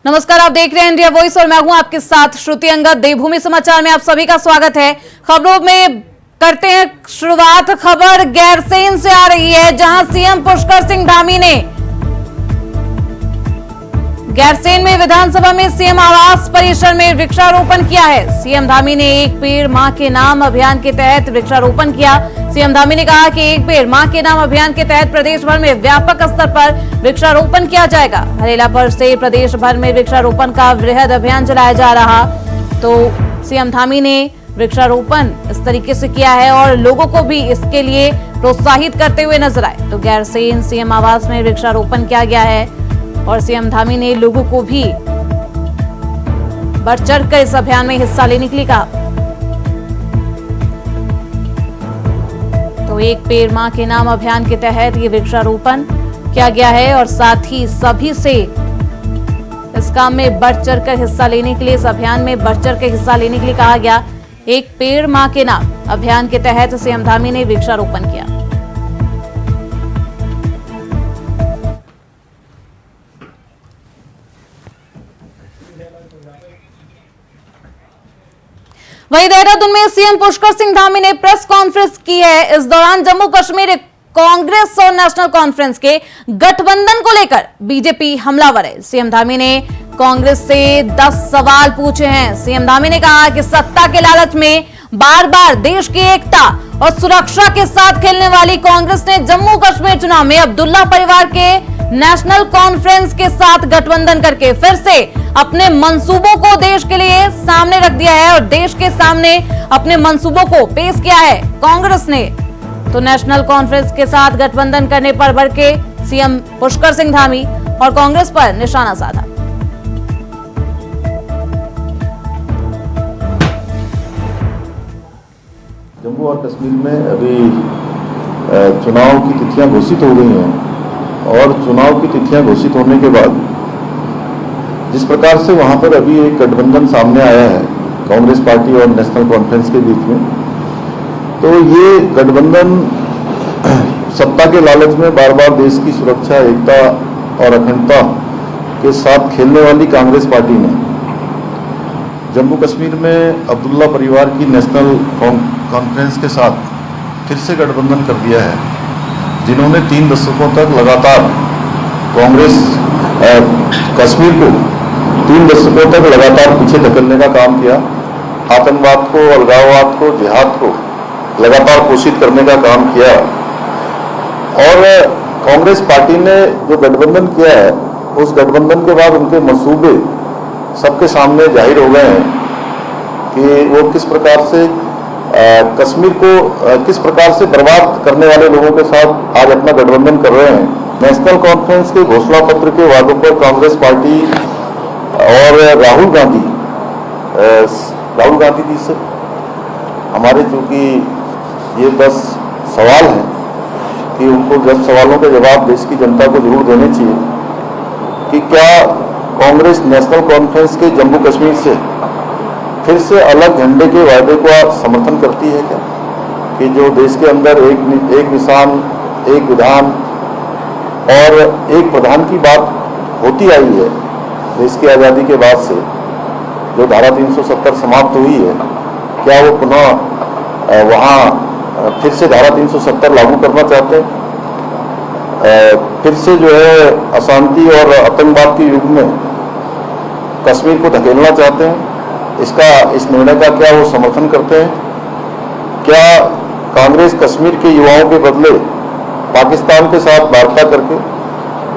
नमस्कार, आप देख रहे हैं इंडिया वॉइस और मैं हूं आपके साथ श्रुति अंगद। देवभूमि समाचार में आप सभी का स्वागत है। खबरों में करते हैं शुरुआत। खबर गैरसैंण से आ रही है, जहां सीएम पुष्कर सिंह धामी ने गैरसैंण में विधानसभा में सीएम आवास परिसर में वृक्षारोपण किया है। सीएम धामी ने एक पेड़ मां के नाम अभियान के तहत वृक्षारोपण किया। सीएम धामी ने कहा कि एक पेड़ मां के नाम अभियान के तहत प्रदेश भर में व्यापक स्तर पर वृक्षारोपण किया जाएगा। हरेला पर्व से प्रदेश भर में वृक्षारोपण का वृहद अभियान चलाया जा रहा, तो सीएम धामी ने वृक्षारोपण इस तरीके से किया है और लोगों को भी इसके लिए प्रोत्साहित करते हुए नजर आए। तो गैरसैंण सीएम आवास में वृक्षारोपण किया गया है और सीएम धामी ने लोगों को भी बढ़ चढ़कर इस अभियान में हिस्सा लेने के लिए कहा। तो एक पेड़ मां के नाम अभियान के तहत ये वृक्षारोपण किया गया है और साथ ही सभी से इस काम में बढ़ चढ़कर हिस्सा लेने के लिए, इस अभियान में बढ़ चढ़कर हिस्सा लेने के लिए कहा गया। एक पेड़ मां के नाम अभियान के तहत सीएम धामी ने वृक्षारोपण किया। वहीं देहरादून में सीएम पुष्कर सिंह धामी ने प्रेस कॉन्फ्रेंस की है। इस दौरान जम्मू कश्मीर कांग्रेस और नेशनल कॉन्फ्रेंस के गठबंधन को लेकर बीजेपी हमलावर है। सीएम धामी ने कांग्रेस से 10 सवाल पूछे हैं। सीएम धामी ने कहा कि सत्ता के लालच में बार बार देश की एकता और सुरक्षा के साथ खेलने वाली कांग्रेस ने जम्मू कश्मीर चुनाव में अब्दुल्ला परिवार के नेशनल कॉन्फ्रेंस के साथ गठबंधन करके फिर से अपने मंसूबों को देश के लिए सामने रख दिया है और देश के सामने अपने मंसूबों को पेश किया है कांग्रेस ने। तो नेशनल कॉन्फ्रेंस के साथ गठबंधन करने पर भड़के सीएम पुष्कर सिंह धामी और कांग्रेस पर निशाना साधा। जम्मू और कश्मीर में अभी चुनाव की तिथियां घोषित हो गई हैं और चुनाव की तिथियां घोषित होने के बाद जिस प्रकार से वहां पर अभी एक गठबंधन सामने आया है कांग्रेस पार्टी और नेशनल कॉन्फ्रेंस के बीच में, तो ये गठबंधन सत्ता के लालच में बार बार देश की सुरक्षा, एकता और अखंडता के साथ खेलने वाली कांग्रेस पार्टी ने जम्मू कश्मीर में अब्दुल्ला परिवार की नेशनल कॉन्फ्रेंस के साथ फिर से गठबंधन कर दिया है, जिन्होंने 3 दशकों तक लगातार कांग्रेस कश्मीर को 3 दशकों तक लगातार पीछे धकेलने का काम किया। आतंकवाद को, अलगाववाद को, जिहाद को लगातार पोषित करने का काम किया और कांग्रेस पार्टी ने जो गठबंधन किया है, उस गठबंधन के बाद उनके मंसूबे सबके सामने जाहिर हो गए हैं कि वो किस प्रकार से कश्मीर को किस प्रकार से बर्बाद करने वाले लोगों के साथ आज अपना गठबंधन कर रहे हैं। नेशनल कॉन्फ्रेंस के घोषणा पत्र के वादों पर कांग्रेस पार्टी और राहुल गांधी जी से हमारे चूंकि ये 10 सवाल हैं कि उनको 10 सवालों के जवाब देश की जनता को जरूर देने चाहिए कि क्या कांग्रेस नेशनल कॉन्फ्रेंस के जम्मू कश्मीर से फिर से अलग झंडे के वायदे को समर्थन करती है क्या, कि जो देश के अंदर एक निशान, एक विधान और एक प्रधान की बात होती आई है देश की आज़ादी के बाद से, जो धारा 370 समाप्त हुई है, क्या वो पुनः वहाँ फिर से धारा 370 लागू करना चाहते हैं? फिर से जो है अशांति और आतंकवाद के युग में कश्मीर को धकेलना चाहते हैं? इस निर्णय का क्या वो समर्थन करते हैं? क्या कांग्रेस कश्मीर के युवाओं के बदले पाकिस्तान के साथ वार्ता करके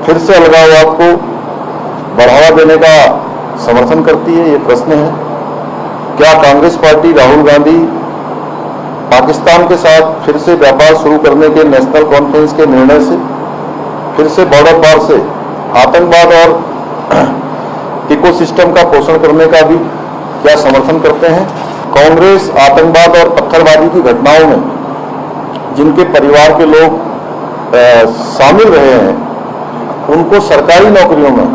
फिर से अलगाववाद को बढ़ावा देने का समर्थन करती है? ये प्रश्न है। क्या कांग्रेस पार्टी राहुल गांधी पाकिस्तान के साथ फिर से व्यापार शुरू करने के नेशनल कॉन्फ्रेंस के निर्णय से फिर से बॉर्डर पार से आतंकवाद और इकोसिस्टम का पोषण करने का भी क्या समर्थन करते हैं? कांग्रेस आतंकवाद और पत्थरबाजी की घटनाओं में जिनके परिवार के लोग शामिल रहे हैं, उनको सरकारी नौकरियों में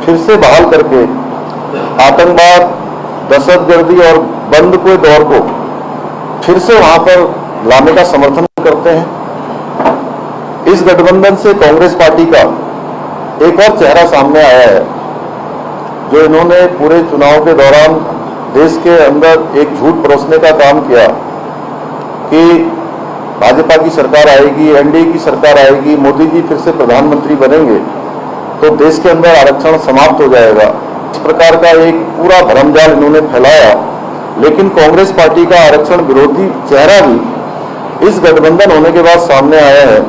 फिर से बहाल करके आतंकवाद, दहशतगर्दी और बंद के दौर को फिर से वहां पर लाने का समर्थन करते हैं। इस गठबंधन से कांग्रेस पार्टी का एक और चेहरा सामने आया है जो इन्होंने पूरे चुनाव के दौरान देश के अंदर एक झूठ परोसने का काम किया कि भाजपा की सरकार आएगी, एनडीए की सरकार आएगी, मोदी जी फिर से प्रधानमंत्री बनेंगे तो देश के अंदर आरक्षण समाप्त हो जाएगा। इस प्रकार का एक पूरा भरमजाल इन्होंने फैलाया। लेकिन कांग्रेस पार्टी का आरक्षण विरोधी चेहरा भी इस गठबंधन होने के बाद सामने आया है।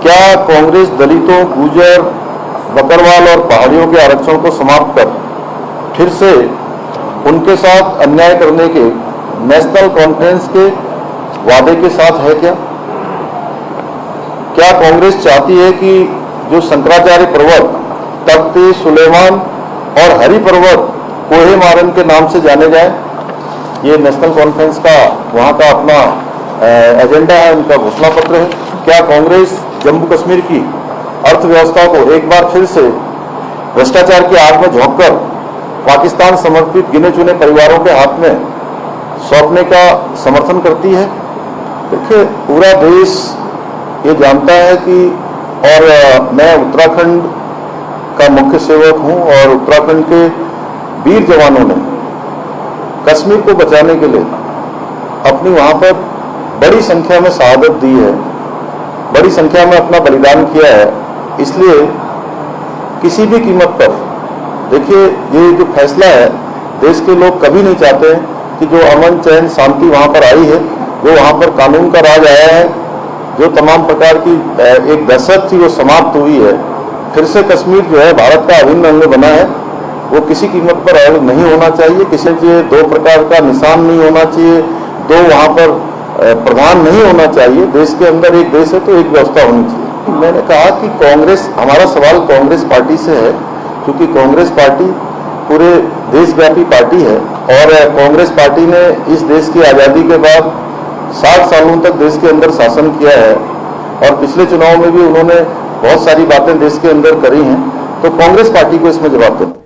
क्या कांग्रेस दलितों, गुर्जर, बकरवाल और पहाड़ियों के आरक्षण को समाप्त कर फिर से उनके साथ अन्याय करने के नेशनल कॉन्फ्रेंस के वादे के साथ है क्या? क्या कांग्रेस चाहती है कि जो शंकराचार्य पर्वत, तख्त सुलेमान और हरि पर्वत कोहे मारन के नाम से जाने जाए? ये नेशनल कॉन्फ्रेंस का वहां का अपना एजेंडा है, उनका घोषणा पत्र है। क्या कांग्रेस जम्मू कश्मीर की अर्थव्यवस्था को एक बार फिर से भ्रष्टाचार की आग में झोंककर पाकिस्तान समर्पित गिने चुने परिवारों के हाथ में सौंपने का समर्थन करती है? देखिए, पूरा देश ये जानता है कि, और मैं उत्तराखंड का मुख्य सेवक हूं और उत्तराखंड के वीर जवानों ने कश्मीर को बचाने के लिए अपनी वहां पर बड़ी संख्या में शहादत दी है, बड़ी संख्या में अपना बलिदान किया है। इसलिए किसी भी कीमत पर, देखिए, ये जो फैसला है, देश के लोग कभी नहीं चाहते कि जो अमन चैन शांति वहां पर आई है, जो वहां पर कानून का राज आया है, जो तमाम प्रकार की एक दहशत थी वो समाप्त हुई है। फिर से कश्मीर जो है भारत का अभिन्न अंग बना है, वो किसी कीमत पर अलग नहीं होना चाहिए। किसी के दो प्रकार का निशान नहीं होना चाहिए, दो वहां पर प्रधान नहीं होना चाहिए। देश के अंदर एक देश है तो एक व्यवस्था होनी चाहिए। मैंने कहा कि कांग्रेस, हमारा सवाल कांग्रेस पार्टी से है, क्योंकि कांग्रेस पार्टी पूरे देशव्यापी पार्टी है और कांग्रेस पार्टी ने इस देश की आज़ादी के बाद 60 सालों तक देश के अंदर शासन किया है और पिछले चुनाव में भी उन्होंने बहुत सारी बातें देश के अंदर करी हैं, तो कांग्रेस पार्टी को इसमें जवाब देना।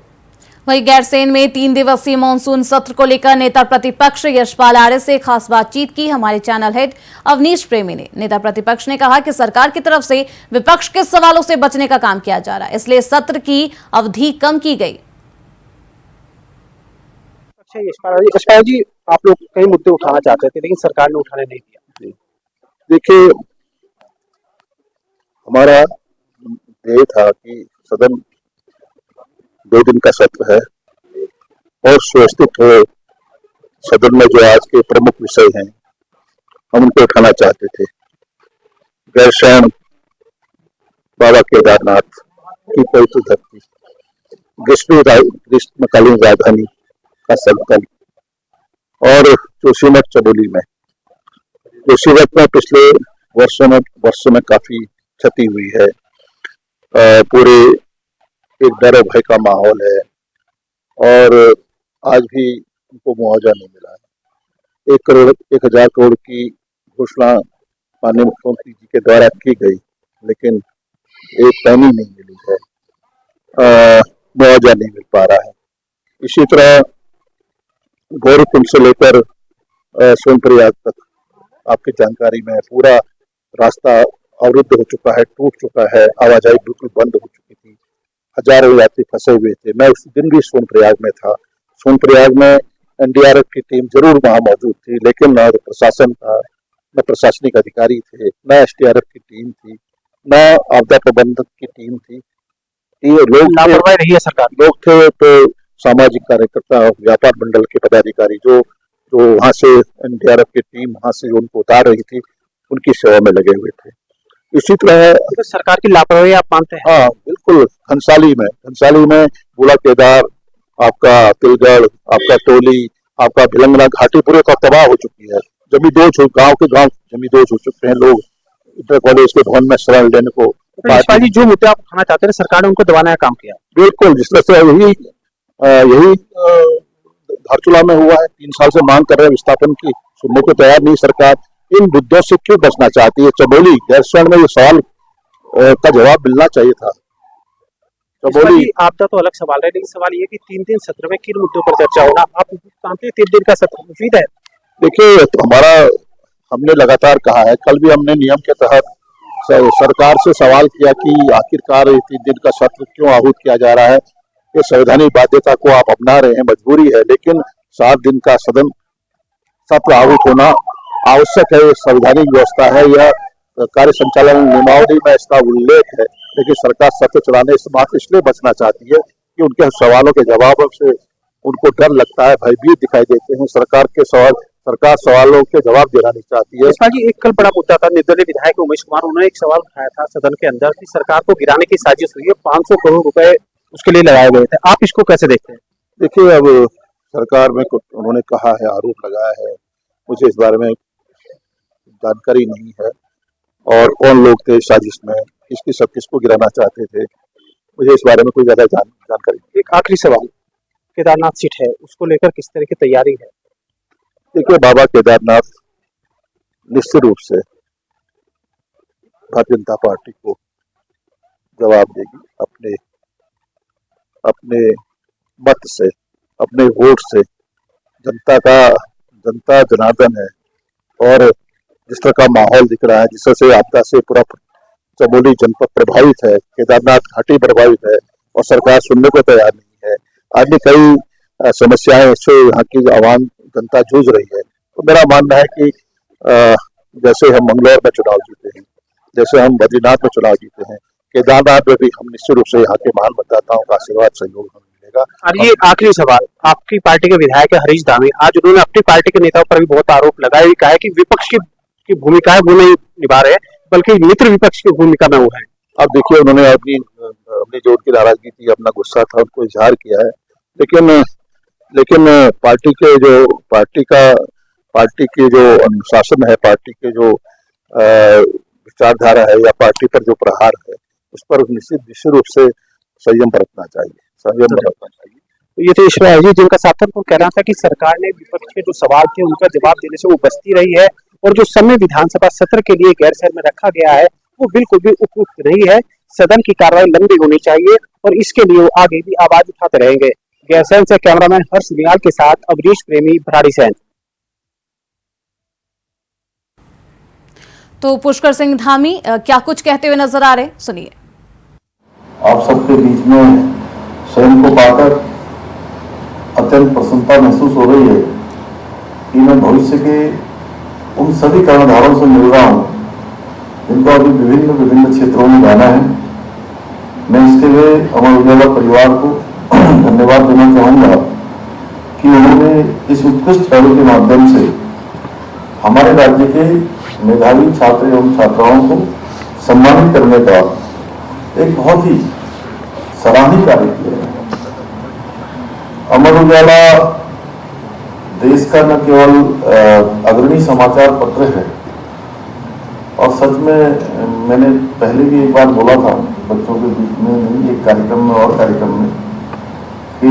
वहीं गैरसैंण में 3 दिवसीय मानसून सत्र को लेकर नेता प्रतिपक्ष यशपाल आर्य से खास बातचीत की हमारे चैनल हेड अवनीश प्रेमी ने। नेता प्रतिपक्ष ने कहा कि सरकार की तरफ से विपक्ष के सवालों से बचने का काम किया जा रहा है, इसलिए सत्र की अवधि कम की गई। यशपाल जी, आप लोग कई मुद्दे उठाना चाहते थे लेकिन सरकार ने उठाने नहीं दिया। देखिए, हमारा ध्येय था कि सदन 2 दिन का सत्र है और सुव्यवस्थित हो। सदन में जो आज के प्रमुख विषय हैं हम उनको उठाना चाहते थे। गैरसैंण, बाबा केदारनाथ की पवित्र धरती, ग्रीष्मकालीन राजधानी का संकल्प और जोशीमठ चमोली में, जोशीमठ में पिछले वर्षों में काफी क्षति हुई है। पूरे एक डर और भय का माहौल है और आज भी उनको मुआवजा नहीं मिला है। 1,000 करोड़ की घोषणा माननीय मुख्यमंत्री जी के द्वारा की गई, लेकिन एक पैनी नहीं मिली है, मुआवजा नहीं मिल पा रहा है। इसी तरह गौरीकुंड से लेकर सोनप्रयाग तक आपकी जानकारी में पूरा रास्ता अवरुद्ध हो चुका है, टूट चुका है, आवाजाही बिल्कुल बंद हो चुकी थी, हजारों यात्री फंसे हुए थे। मैं उस दिन भी सोनप्रयाग में था। सोनप्रयाग में एनडीआरएफ की टीम जरूर वहां मौजूद थी, लेकिन न प्रशासन था, न प्रशासनिक अधिकारी थे, न एसडीआरएफ की टीम थी, न आपदा प्रबंधक की टीम थी। ये लोग लापरवाही रही है सरकार। लोग थे तो सामाजिक कार्यकर्ता, व्यापार मंडल के पदाधिकारी जो वहां से एनडीआरएफ की टीम वहां से उनको उतार रही थी, उनकी सेवा में लगे हुए थे। इसी तरह तो सरकार की लापरवाही आप मानते हैं? हाँ, बिल्कुल। घनसाली में बूढ़ा केदार, आपका तिलगढ़, आपका टोली, आपका भिलंगना घाटी पूरे का तबाह हो चुकी है। गांव के गांव जमींदोज हो चुके हैं। लोग इंटर कॉलेज के भवन में शरण लेने को। तो जी, जो मुद्दे आप उठाना चाहते हैं सरकार ने उनको दबाने का काम किया। बिल्कुल, जिस तरह से यही धारचूला में हुआ है। 3 साल से मांग कर रहे हैं विस्थापन की, सुनने को तैयार नहीं सरकार। इन मुद्दों से क्यों बचना चाहती है? चमोली, गैरसैंण में ये सवाल का जवाब मिलना चाहिए था। चमोली आपका तो अलग सवाल है, लेकिन सवाल ये कि 3 दिन सत्र में किन मुद्दों पर चर्चा होगा? आप जानते हैं 3 दिन का सत्र मुफीद है? देखिए, तो हमने लगातार कहा है, कल भी हमने नियम के तहत सरकार से सवाल किया कि आखिरकार 3 दिन का सत्र क्यों आहूत किया जा रहा है। ये संवैधानिक बाध्यता को आप अपना रहे हैं, मजबूरी है, लेकिन 7 दिन का सदन सत्र आहूत होना आवश्यक है। ये संवैधानिक व्यवस्था है, यह कार्य संचालन नियमावली में इसका उल्लेख है। लेकिन सरकार सत्र चलाने से मात्र इसलिए बचना चाहती है कि उनके सवालों के जवाबों से उनको डर लगता है, भयभीत दिखाई देते हैं। सरकार सवालों के जवाब देना नहीं चाहती है। यशपाल जी, एक कल बड़ा मुद्दा था, निर्दलीय विधायक उमेश कुमार, उन्होंने एक सवाल उठाया था सदन के अंदर कि सरकार को गिराने की साजिश हुई है, 500 करोड़ रुपए उसके लिए लगाए गए थे। आप इसको कैसे देखते हैं? देखिए, अब सरकार में उन्होंने कहा है, आरोप लगाया है, मुझे इस बारे में जानकारी नहीं है और कौन लोग थे साजिश में, किसको गिराना चाहते थे, मुझे इस बारे में कोई ज्यादा जानकारी नहीं। एक आखिरी सवाल, केदारनाथ सीट है, उसको लेकर किस तरह की तैयारी है? देखिए, बाबा केदारनाथ निश्चित रूप से भारतीय जनता पार्टी को जवाब देगी अपने मत से, अपने वोट से। जनता जनार्दन है और जिस तरह का माहौल दिख रहा है, जिस तरह से आपदा से पूरा चमोली जनपद प्रभावित है, केदारनाथ घाटी प्रभावित है और सरकार सुनने को तैयार नहीं है। आज भी कई समस्याएं से यहाँ की आवाम जनता जूझ रही है। तो मेरा मानना है कि जैसे हम मंगलौर में चुनाव जीते हैं, जैसे हम बद्रीनाथ में चुनाव जीते हैं, केदारनाथ में भी हम निश्चित रूप से यहाँ के महान मतदाताओं का आशीर्वाद सहयोग हमें मिलेगा। और ये आखिरी सवाल, आपकी पार्टी के विधायक है हरीश धामी, आज उन्होंने अपनी पार्टी के नेताओं पर भी बहुत आरोप लगाए, भी कहा है कि विपक्ष की भूमिका है वो नहीं निभा रहे, बल्कि मित्र विपक्ष की भूमिका में वो है। अब देखिए, उन्होंने अपनी जो उनकी नाराजगी थी, अपना गुस्सा था, उनको इजहार किया है, लेकिन पार्टी के जो अनुशासन है, पार्टी के जो विचारधारा है या पार्टी पर जो प्रहार है, उस पर निश्चित रूप से संयम बरतना चाहिए। तो ये तो ईश्वर जी जिनका सार्थकपुर कहना था कि सरकार ने विपक्ष के जो सवाल थे उनका जवाब देने से वो बचती रही है और जो समय विधानसभा सत्र के लिए गैरसैंण में रखा गया है वो बिल्कुल भी उपयुक्त नहीं है। सदन की कार्रवाई लंबी होनी चाहिए और इसके लिए वो आगे भी आवाज उठाते रहेंगे। गैरसैंण से कैमरामैन हर्ष बिहार के साथ अवरीश प्रेमी, भराड़ीसैंण। तो पुष्कर सिंह धामी क्या कुछ कहते हुए नजर आ रहे, सुनिए। आप सबके बीच में स्वयं को पाकर अत्यंत प्रसन्नता महसूस हो रही है कि मैं भविष्य के उन सभी कर्णधारों से मिल रहा हूं जिनको अभी विभिन्न क्षेत्रों में जाना है। मैं इसके लिए अमर उजाला परिवार को धन्यवाद देना चाहूंगा कि उन्होंने इस उत्कृष्ट पहल के माध्यम से हमारे राज्य के मेधावी छात्र एवं छात्राओं को सम्मानित करने का एक बहुत ही सराहनीय कार्य किया है। अमर उजाला देश का न केवल अग्रणी समाचार पत्र है और सच में मैंने पहले भी एक बार बोला था बच्चों के बीच में, नहीं एक कार्यक्रम में और कार्यक्रम में, कि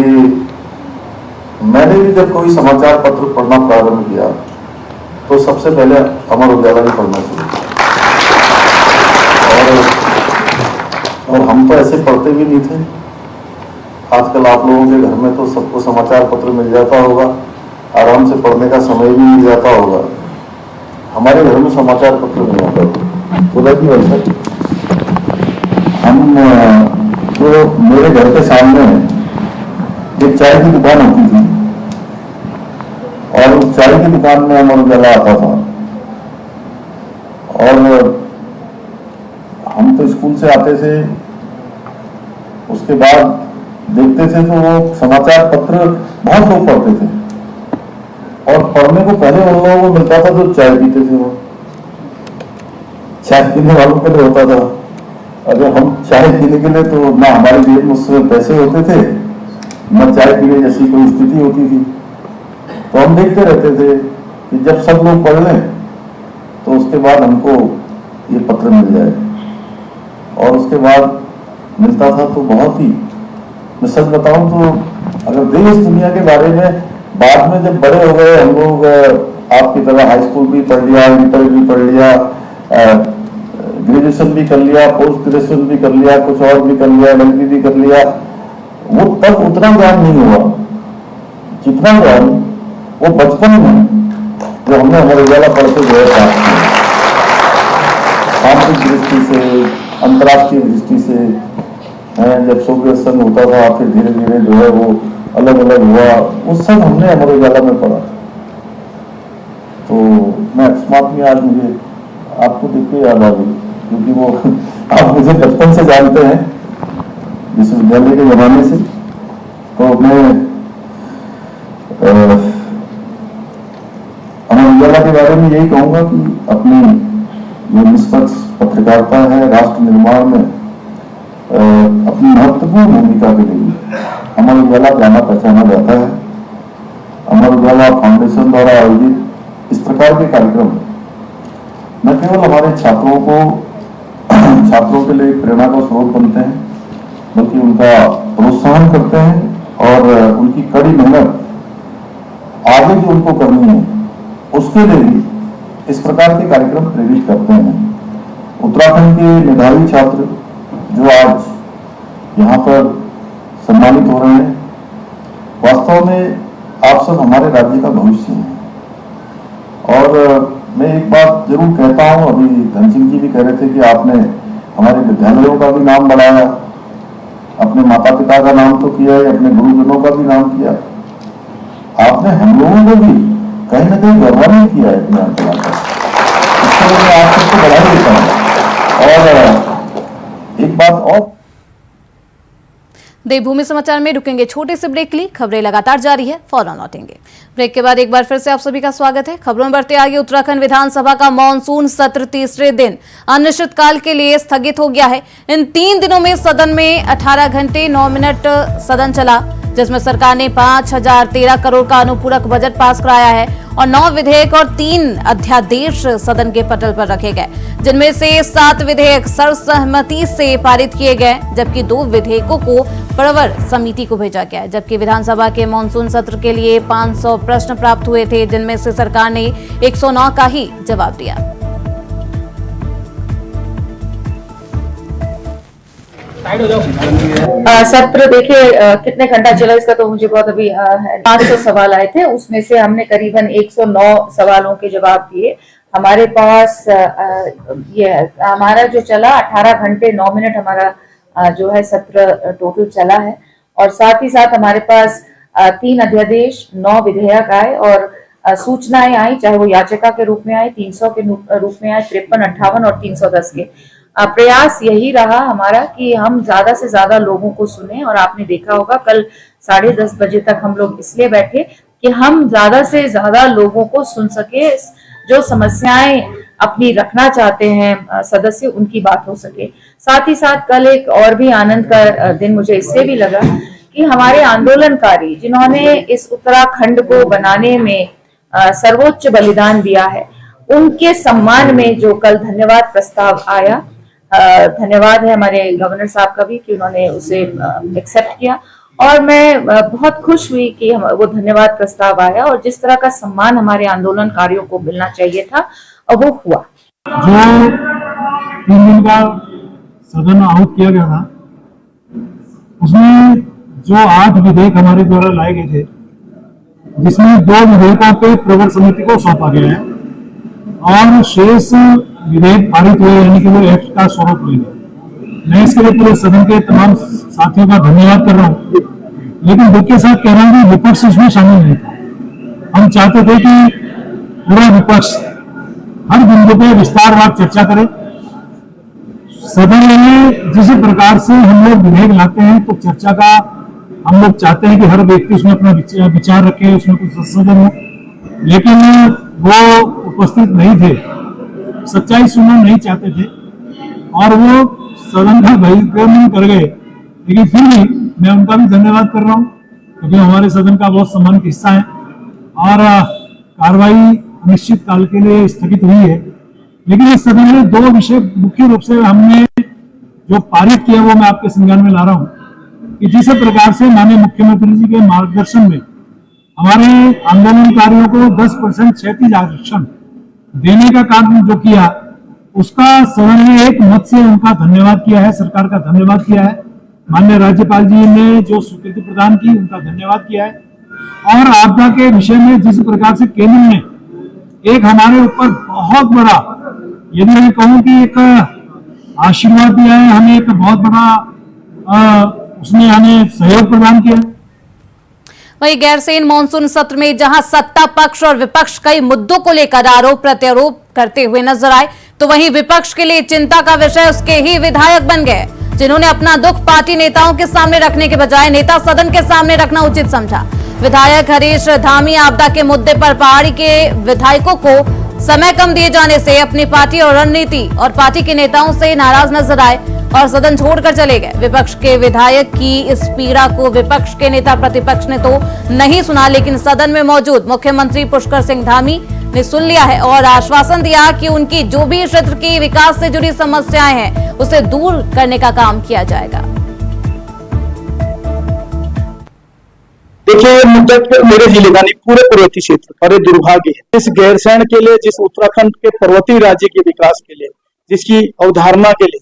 मैंने भी जब कोई समाचार पत्र पढ़ना प्रारंभ किया तो सबसे पहले अमर उजाला ही पढ़ना शुरू और हम तो ऐसे पढ़ते भी नहीं थे। आजकल आप लोगों के घर में तो सबको समाचार पत्र मिल जाता होगा, आराम से पढ़ने का समय भी मिल जाता होगा। हमारे घर में समाचार पत्र नहीं आता। बोला कि वैसा हम तो मेरे घर के सामने एक चाय की दुकान होती थी और उस चाय की दुकान में अमर उजाला आता था और हम तो स्कूल से आते थे, उसके बाद देखते थे तो वो समाचार पत्र बहुत लोग पढ़ते थे और पढ़ने को पहले उन लोगों को मिलता था जो चाय पीते थे। वो चाय पीने वालों के लिए होता था। अगर हम चाय पीने के लिए तो ना हमारी जेब में उसमें पैसे होते थे, न चाय पीने जैसी कोई स्थिति होती थी। तो हम देखते रहते थे कि जब सब लोग पढ़ लें तो उसके बाद हमको ये पत्र मिल जाए और उसके बाद मिलता था तो बहुत ही, मैं सच बताऊं तो अगर देश दुनिया के बारे में बाद में जब बड़े हो गए हम लोग, आपकी तरह हाई स्कूल भी पढ़ लिया, इंटर भी पढ़ लिया, ग्रेजुएशन भी कर लिया, पोस्ट ग्रेजुएशन भी कर लिया, कुछ और भी कर लिया, एलएलबी भी कर लिया, वो तब उतना ज्ञान नहीं हुआ जितना ज्ञान वो बचपन में जो हमने अमर उजाला पढ़ते हुए सामाजिक दृष्टि से, अंतर्राष्ट्रीय दृष्टि से, जब सोवियत संघ होता था फिर धीरे धीरे जो है वो अलग अलग हुआ, उस सब हमने अमर उजाला में पढ़ा। तो मैं अकस्मात में आज मुझे आपको देख के याद आ गई, क्योंकि वो आप मुझे बचपन से जानते हैं विश्वविद्यालय के जमाने से। तो मैं अमर उजाला के बारे में यही कहूंगा कि अपनी जो निष्पक्ष पत्रकारिता है राष्ट्र निर्माण में अपनी महत्वपूर्ण भूमिका के लिए अमर उजाला जाना पहचाना जाता है। अमर उजाला फाउंडेशन द्वारा आयोजित इस प्रकार के कार्यक्रम न केवल हमारे छात्रों के लिए प्रेरणा का स्रोत बनते हैं, बल्कि उनका प्रोत्साहन करते हैं और उनकी कड़ी मेहनत आगे जो उनको करनी है उसके लिए भी इस प्रकार के कार्यक्रम प्रेरित करते हैं। उत्तराखंड के मेधावी छात्र जो आज यहाँ पर सम्मानित हो रहे हैं, वास्तव में आप सब हमारे राज्य का भविष्य है। और मैं एक बात जरूर कहता हूँ, अभी धन सिंह जी भी कह रहे थे कि आपने हमारे विद्यालयों का भी नाम बढ़ाया, अपने माता पिता का नाम तो किया है, अपने गुरुजनों का भी नाम किया, आपने हम लोगों को भी कहीं ना कहीं गौरवान्वित किया है अपने अंतराल पर। इसके लिए मैं आप सबको बधाई देता हूँ। और एक बात और, देवभूमि समाचार में रुकेंगे छोटे से ब्रेक के लिए। खबरें लगातार जारी है, फौरन लौटेंगे। ब्रेक के बाद एक बार फिर से आप सभी का स्वागत है। खबरों में बढ़ते आगे, उत्तराखंड विधानसभा का मॉनसून सत्र तीसरे दिन अनिश्चितकाल के लिए स्थगित हो गया है। इन 3 दिनों में सदन में 18 घंटे 9 मिनट सदन चला, जिसमें सरकार ने 5013 करोड़ का अनुपूरक बजट पास कराया है और 9 विधेयक और 3 अध्यादेश सदन के पटल पर रखे गए, जिनमें से 7 विधेयक सर्वसहमति से पारित किए गए, जबकि 2 विधेयकों को प्रवर समिति को भेजा गया है। जबकि विधानसभा के मानसून सत्र के लिए 500 प्रश्न प्राप्त हुए थे, जिनमें से सरकार ने 109 का ही जवाब दिया। सत्र देखिए कितने घंटा चला इसका तो मुझे बहुत अभी 500 सवाल आए थे, उसमें से हमने करीबन 109 सवालों के जवाब दिए। हमारे पास ये हमारा जो चला 18 घंटे 9 मिनट हमारा जो है सत्र टोटल चला है। और साथ ही साथ हमारे पास 3 अध्यादेश 9 विधेयक आए और सूचनाएं आई, चाहे वो याचिका के रूप में आए, 300 के रूप में आए, 53, 58 और 310 के। प्रयास यही रहा हमारा कि हम ज्यादा से ज्यादा लोगों को सुने। और आपने देखा होगा कल 10:30 बजे तक हम लोग इसलिए बैठे कि हम ज्यादा से ज्यादा लोगों को सुन सके, जो समस्याएं अपनी रखना चाहते हैं सदस्य, उनकी बात हो सके। साथ ही साथ कल एक और भी आनंद का दिन मुझे इससे भी लगा कि हमारे आंदोलनकारी जिन्होंने इस उत्तराखंड को बनाने में सर्वोच्च बलिदान दिया है, उनके सम्मान में जो कल धन्यवाद प्रस्ताव आया, धन्यवाद है हमारे गवर्नर साहब का भी कि उन्होंने उसे एक्सेप्ट किया। और मैं बहुत खुश हुई कि वो धन्यवाद प्रस्ताव आया और जिस तरह का सम्मान हमारे आंदोलनकारियों को मिलना चाहिए था और वो हुआ। जो 3 दिन का सदन आहूत किया गया था, उसमें जो 8 विधेयक हमारे द्वारा लाए गए थे, जिसमें 2 विधेयकों पे प्रवर समिति को सौंपा गया है और शेष विधेयक पारित हुए, यानी कि वो एक्ट का स्वरूप लेंगे। मैं इसके लिए पूरे सदन के तमाम साथियों का धन्यवाद कर रहा हूँ, लेकिन दुख के साथ कह रहा हूँ कि विपक्ष इसमें शामिल नहीं था। हम चाहते थे कि पूरा विपक्ष हर बिंदु पे विस्तारवाद चर्चा करे। सदन में जिस प्रकार से हम लोग विधेयक लाते हैं, तो चर्चा का हम लोग चाहते हैं कि हर व्यक्ति उसमें अपना विचार रखे, उसमें कुछ संशोधन हो, लेकिन वो उपस्थित नहीं थे, सच्चाई सुनना नहीं चाहते थे और वो सदन का बहिष्करण कर गए। लेकिन फिर भी मैं उनका भी धन्यवाद कर रहा हूँ, क्योंकि हमारे सदन का बहुत सम्मानित हिस्सा है और कार्रवाई अनिश्चित काल के लिए स्थगित हुई है। लेकिन इस सदन में 2 विषय मुख्य रूप से हमने जो पारित किया वो मैं आपके संज्ञान में ला रहा हूँ कि जिस प्रकार से माननीय मुख्यमंत्री जी के मार्गदर्शन में हमारे आंदोलनकारियों को 10% क्षैतिज आरक्षण देने का काम जो किया, उसका सदन ने एक मत से उनका धन्यवाद किया है, सरकार का धन्यवाद किया है। माननीय राज्यपाल जी ने जो स्वीकृति प्रदान की, उनका धन्यवाद किया है। और आपदा के विषय में जिस प्रकार से केंद्र ने एक हमारे ऊपर बहुत बड़ा, यदि मैं कहूं कि एक आशीर्वाद दिया है, हमें एक बहुत बड़ा उसने हमें सहयोग प्रदान किया। वहीं गैरसैंण मानसून सत्र में जहां सत्ता पक्ष और विपक्ष कई मुद्दों को लेकर आरोप प्रत्यारोप करते हुए नजर आए, तो वहीं विपक्ष के लिए चिंता का विषय उसके ही विधायक बन गए, जिन्होंने अपना दुख पार्टी नेताओं के सामने रखने के बजाय नेता सदन के सामने रखना उचित समझा। विधायक हरीश धामी आपदा के मुद्दे पर पहाड़ी के विधायकों को समय कम दिए जाने से अपनी पार्टी और रणनीति और पार्टी के नेताओं से नाराज नजर आए और सदन छोड़कर चले गए। विपक्ष के विधायक की इस पीड़ा को विपक्ष के नेता प्रतिपक्ष ने तो नहीं सुना, लेकिन सदन में मौजूद मुख्यमंत्री पुष्कर सिंह धामी ने सुन लिया है और आश्वासन दिया कि उनकी जो भी क्षेत्र की विकास से जुड़ी समस्याएं हैं उसे दूर करने का काम किया जाएगा। देखिए, ये मुद्दा मेरे जिले का नहीं, पूरे पर्वतीय क्षेत्र और ये दुर्भाग्य है। इस गैरसैंण के लिए, जिस उत्तराखंड के पर्वतीय राज्य के विकास के लिए, जिसकी अवधारणा के लिए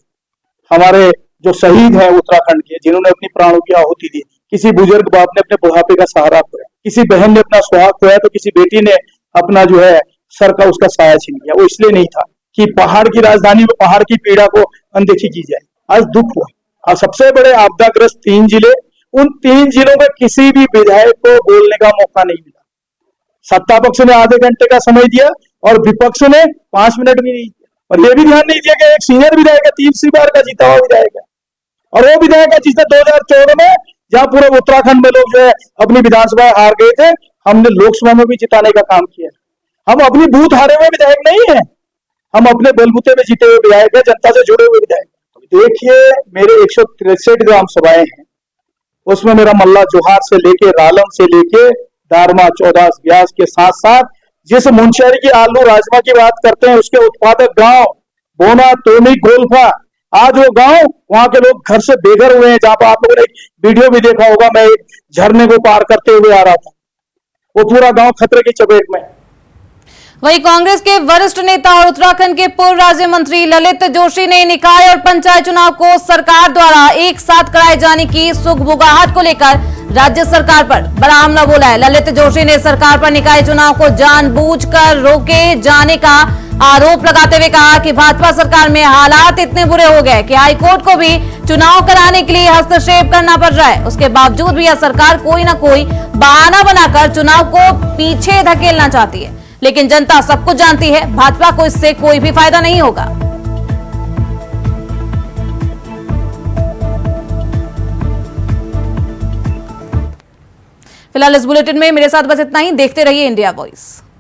हमारे जो शहीद हैं उत्तराखंड के, जिन्होंने अपनी प्राणों की आहुति दी, किसी बुजुर्ग बाप ने अपने बुढ़ापे का सहारा खोया, किसी बहन ने अपना सुहाग खोया, तो किसी बेटी ने अपना जो है सर का उसका साया छीन लिया। वो इसलिए नहीं था कि पहाड़ की राजधानी में पहाड़ की पीड़ा को अनदेखी की जाए। आज दुख हुआ। और सबसे बड़े आपदाग्रस्त 3 जिले, उन 3 जिलों में किसी भी विधायक को बोलने का मौका नहीं मिला। सत्ता पक्ष ने आधे घंटे का समय दिया और विपक्ष ने 5 मिनट भी नहीं दिया। और यह भी ध्यान नहीं दिया कि एक सीनियर विधायक है, 3 बार का जीता हुआ विधायक है, और वो विधायक है जिसने 2014 में, जहां पूरे उत्तराखंड में लोग जो है अपनी विधानसभा हार गए थे, हमने लोकसभा में भी जिताने का काम किया। हम अपनी बूथ हारे हुए विधायक नहीं है, हम अपने बलबूते में जीते हुए विधायक है, जनता से जुड़े हुए विधायक। देखिए, मेरे 163 ग्राम सभाएं हैं, उसमें मेरा मल्ला जोहार से लेके रालम से लेके दारमा, चौदास, ब्यास के साथ साथ जिस मुंशियारी की आलू राजमा की बात करते हैं, उसके उत्पादक गांव बोना, तोमी, गोल्फा, आज वो गांव, वहां के लोग घर से बेघर हुए हैं। जहां पर आप लोगों ने वीडियो भी देखा होगा, मैं एक झरने को पार करते हुए आ रहा था, वो पूरा गांव खतरे की चपेट में। वहीं कांग्रेस के वरिष्ठ नेता और उत्तराखंड के पूर्व राज्य मंत्री ललित जोशी ने निकाय और पंचायत चुनाव को सरकार द्वारा एक साथ कराए जाने की सुगबुगाहट को लेकर राज्य सरकार पर बड़ा हमला बोला है। ललित जोशी ने सरकार पर निकाय चुनाव को जानबूझकर रोके जाने का आरोप लगाते हुए कहा कि भाजपा सरकार में हालात इतने बुरे हो गए कि हाईकोर्ट को भी चुनाव कराने के लिए हस्तक्षेप करना पड़ रहा है। उसके बावजूद भी यह सरकार कोई ना कोई बहाना बनाकर चुनाव को पीछे धकेलना चाहती है, लेकिन जनता सब कुछ जानती है, भाजपा को इससे कोई भी फायदा नहीं होगा। फिलहाल इस बुलेटिन में मेरे साथ बस इतना ही। देखते रहिए इंडिया वॉइस।